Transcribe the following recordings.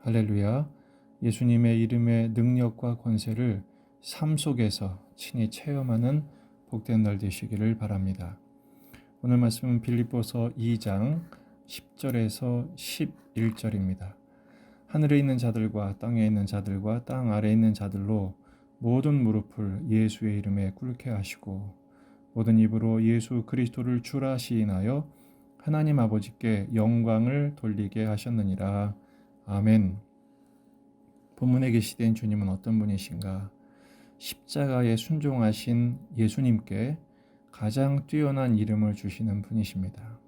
할렐루야. 예수님의 이름의 능력과 권세를 삶 속에서 친히 체험하는 복된 날 되시기를 바랍니다. 오늘 말씀은 빌립보서 2장 10절에서 11절입니다. 하늘에 있는 자들과 땅에 있는 자들과 땅 아래에 있는 자들로 모든 무릎을 예수의 이름에 꿇게 하시고 모든 입으로 예수 그리스도를 주라 시인하여 하나님 아버지께 영광을 돌리게 하셨느니라. 아멘. 본문에 계시된 주님은 어떤 분이신가? 십자가에 순종하신 예수님께 가장 뛰어난 이름을 주시는 분이십니다.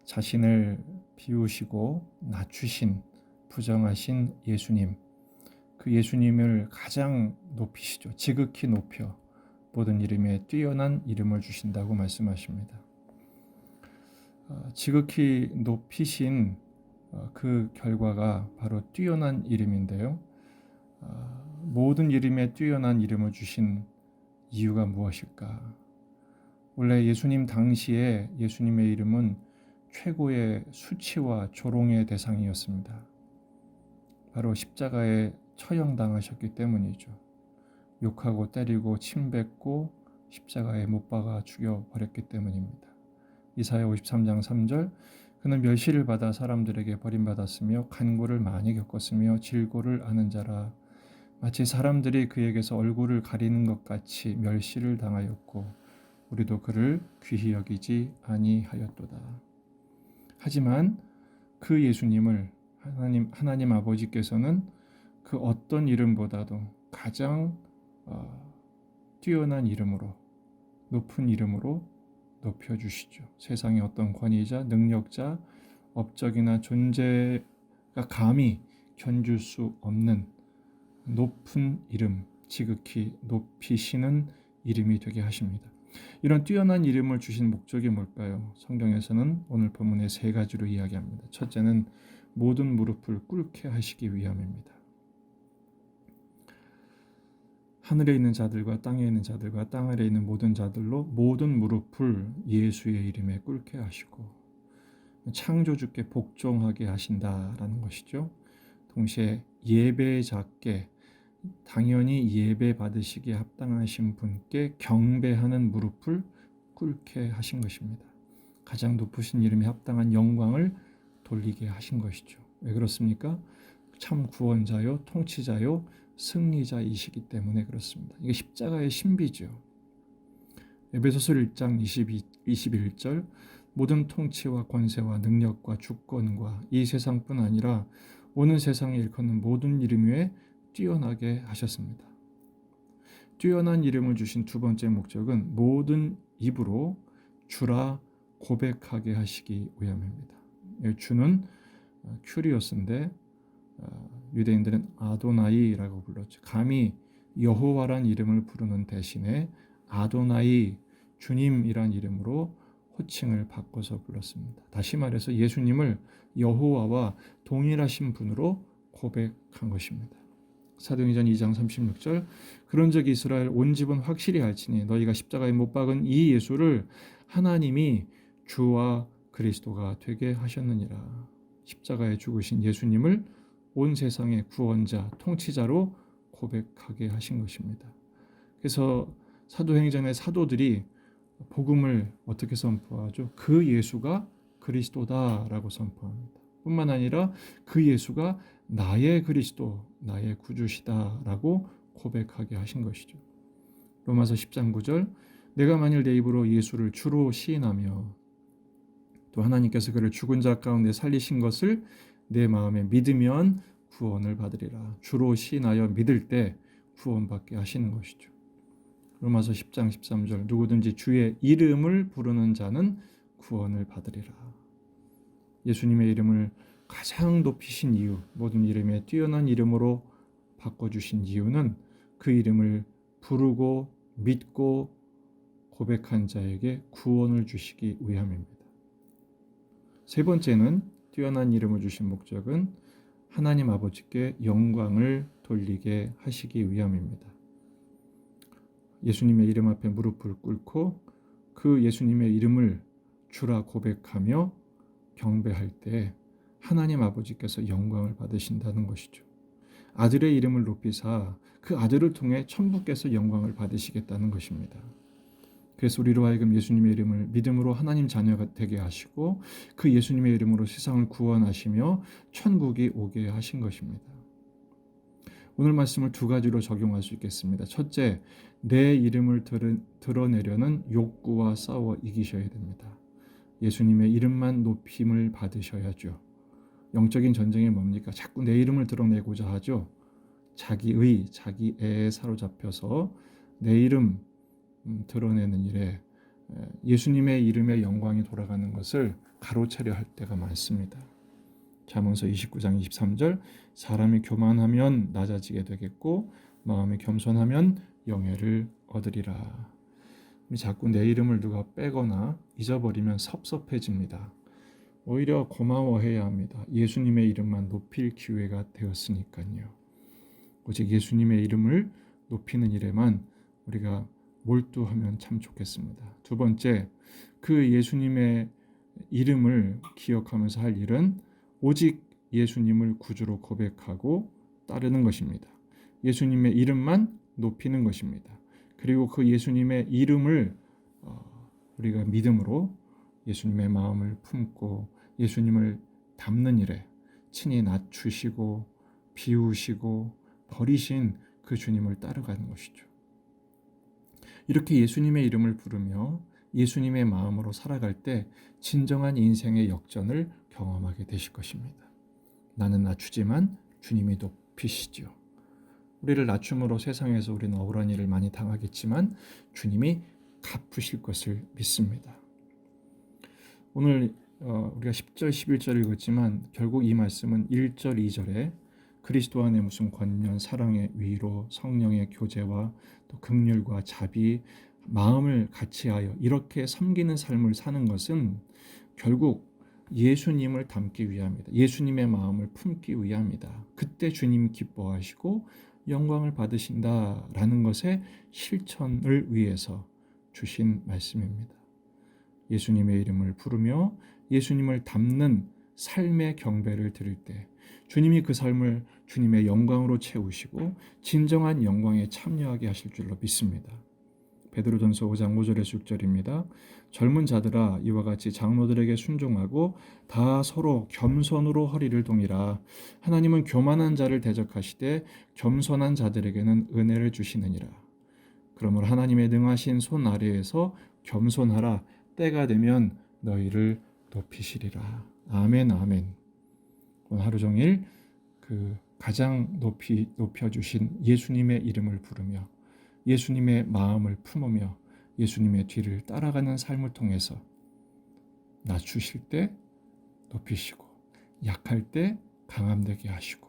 자신을 비우시고 낮추신 부정하신 예수님, 그 예수님을 가장 높이시죠. 지극히 높여 모든 이름에 뛰어난 이름을 주신다고 말씀하십니다. 지극히 높이신 그 결과가 바로 뛰어난 이름인데요. 모든 이름에 뛰어난 이름을 주신 이유가 무엇일까? 원래 예수님 당시에 예수님의 이름은 최고의 수치와 조롱의 대상이었습니다. 바로 십자가에 처형당하셨기 때문이죠. 욕하고 때리고 침뱉고 십자가에 못 박아 죽여버렸기 때문입니다. 이사야 53장 3절, 그는 멸시를 받아 사람들에게 버림받았으며 간고를 많이 겪었으며 질고를 아는 자라. 마치 사람들이 그에게서 얼굴을 가리는 것 같이 멸시를 당하였고 우리도 그를 귀히 여기지 아니하였도다. 하지만 그 예수님을 하나님 아버지께서는 그 어떤 이름보다도 가장 뛰어난 이름으로, 높은 이름으로 높여주시죠. 세상의 어떤 권위자, 능력자, 업적이나 존재가 감히 견줄 수 없는 높은 이름, 지극히 높이시는 이름이 되게 하십니다. 이런 뛰어난 이름을 주신 목적이 뭘까요? 성경에서는 오늘 본문에 세 가지로 이야기합니다. 첫째는 모든 무릎을 꿇게 하시기 위함입니다. 하늘에 있는 자들과 땅에 있는 자들과 땅 아래에 있는 모든 자들로 모든 무릎을 예수의 이름에 꿇게 하시고 창조주께 복종하게 하신다라는 것이죠. 동시에 예배자께 당연히 예배 받으시기에 합당하신 분께 경배하는 무릎을 꿇게 하신 것입니다. 가장 높으신 이름에 합당한 영광을 돌리게 하신 것이죠. 왜 그렇습니까? 참 구원자요, 통치자요, 승리자이시기 때문에 그렇습니다. 이게 십자가의 신비죠. 에베소서 1장 21절, 모든 통치와 권세와 능력과 주권과 이 세상뿐 아니라 오는 세상에 일컫는 모든 이름 위에 뛰어나게 하셨습니다. 뛰어난 이름을 주신 두 번째 목적은 모든 입으로 주라 고백하게 하시기 위함입니다. 주는 큐리오스인데 유대인들은 아도나이라고 불렀죠. 감히 여호와란 이름을 부르는 대신에 아도나이, 주님이란 이름으로 호칭을 바꿔서 불렀습니다. 다시 말해서 예수님을 여호와와 동일하신 분으로 고백한 것입니다. 사도행전 2장 36절, 그런즉 이스라엘 온 집은 확실히 알지니 너희가 십자가에 못 박은 이 예수를 하나님이 주와 그리스도가 되게 하셨느니라. 십자가에 죽으신 예수님을 온 세상의 구원자, 통치자로 고백하게 하신 것입니다. 그래서 사도행전의 사도들이 복음을 어떻게 선포하죠? 그 예수가 그리스도다라고 선포합니다. 뿐만 아니라 그 예수가 나의 그리스도, 나의 구주시다라고 고백하게 하신 것이죠. 로마서 10장 9절, 내가 만일 내 입으로 예수를 주로 시인하며 또 하나님께서 그를 죽은 자 가운데 살리신 것을 내 마음에 믿으면 구원을 받으리라. 주로 시인하여 믿을 때 구원받게 하시는 것이죠. 로마서 10장 13절, 누구든지 주의 이름을 부르는 자는 구원을 받으리라. 예수님의 이름을 가장 높이신 이유, 모든 이름에 뛰어난 이름으로 바꿔주신 이유는 그 이름을 부르고 믿고 고백한 자에게 구원을 주시기 위함입니다. 세 번째는 뛰어난 이름을 주신 목적은 하나님 아버지께 영광을 돌리게 하시기 위함입니다. 예수님의 이름 앞에 무릎을 꿇고 그 예수님의 이름을 주라 고백하며 경배할 때 하나님 아버지께서 영광을 받으신다는 것이죠. 아들의 이름을 높이사 그 아들을 통해 천부께서 영광을 받으시겠다는 것입니다. 그래서 우리로 하여금 예수님의 이름을 믿음으로 하나님 자녀가 되게 하시고 그 예수님의 이름으로 세상을 구원하시며 천국이 오게 하신 것입니다. 오늘 말씀을 두 가지로 적용할 수 있겠습니다. 첫째, 내 이름을 드러내려는 욕구와 싸워 이기셔야 됩니다. 예수님의 이름만 높임을 받으셔야죠. 영적인 전쟁이 뭡니까? 자꾸 내 이름을 드러내고자 하죠. 자기의, 자기애에 사로잡혀서 내 이름 드러내는 일에 예수님의 이름의 영광이 돌아가는 것을 가로채려 할 때가 많습니다. 잠언서 29장 23절 사람이 교만하면 낮아지게 되겠고 마음이 겸손하면 영예를 얻으리라. 자꾸 내 이름을 누가 빼거나 잊어버리면 섭섭해집니다. 오히려 고마워해야 합니다. 예수님의 이름만 높일 기회가 되었으니까요. 오직 예수님의 이름을 높이는 일에만 우리가 몰두하면 참 좋겠습니다. 두 번째, 그 예수님의 이름을 기억하면서 할 일은 오직 예수님을 구주로 고백하고 따르는 것입니다. 예수님의 이름만 높이는 것입니다. 그리고 그 예수님의 이름을 우리가 믿음으로 예수님의 마음을 품고 예수님을 담는 일에 친히 낮추시고 비우시고 버리신 그 주님을 따라가는 것이죠. 이렇게 예수님의 이름을 부르며 예수님의 마음으로 살아갈 때 진정한 인생의 역전을 경험하게 되실 것입니다. 나는 낮추지만 주님이 높이시죠. 우리를 낮춤으로 세상에서 우리는 억울한 일을 많이 당하겠지만 주님이 갚으실 것을 믿습니다. 오늘 우리가 10절, 11절 읽었지만 결국 이 말씀은 1절, 2절에 그리스도 안에 무슨 권면, 사랑의 위로, 성령의 교제와 또 긍휼과 자비, 마음을 같이하여 이렇게 섬기는 삶을 사는 것은 결국 예수님을 닮기 위함이다. 예수님의 마음을 품기 위함이다. 그때 주님이 기뻐하시고 영광을 받으신다라는 것의 실천을 위해서 주신 말씀입니다. 예수님의 이름을 부르며 예수님을 닮는 삶의 경배를 드릴 때 주님이 그 삶을 주님의 영광으로 채우시고 진정한 영광에 참여하게 하실 줄로 믿습니다. 베드로전서 5장 5절에서 6절입니다. 젊은 자들아 이와 같이 장로들에게 순종하고 다 서로 겸손으로 허리를 동이라. 하나님은 교만한 자를 대적하시되 겸손한 자들에게는 은혜를 주시느니라. 그러므로 하나님의 능하신 손 아래에서 겸손하라. 때가 되면 너희를 높이시리라. 아멘, 아멘. 오늘 하루 종일 그 가장 높이 높여주신 예수님의 이름을 부르며 예수님의 마음을 품으며 예수님의 뒤를 따라가는 삶을 통해서 낮추실 때 높이시고 약할 때 강함되게 하시고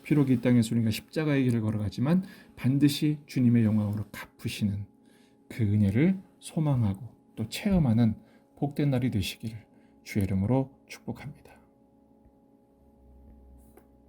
비록 이 땅에서 우리가 십자가의 길을 걸어가지만 반드시 주님의 영광으로 갚으시는 그 은혜를 소망하고 또 체험하는 복된 날이 되시기를 주의 이름으로 축복합니다.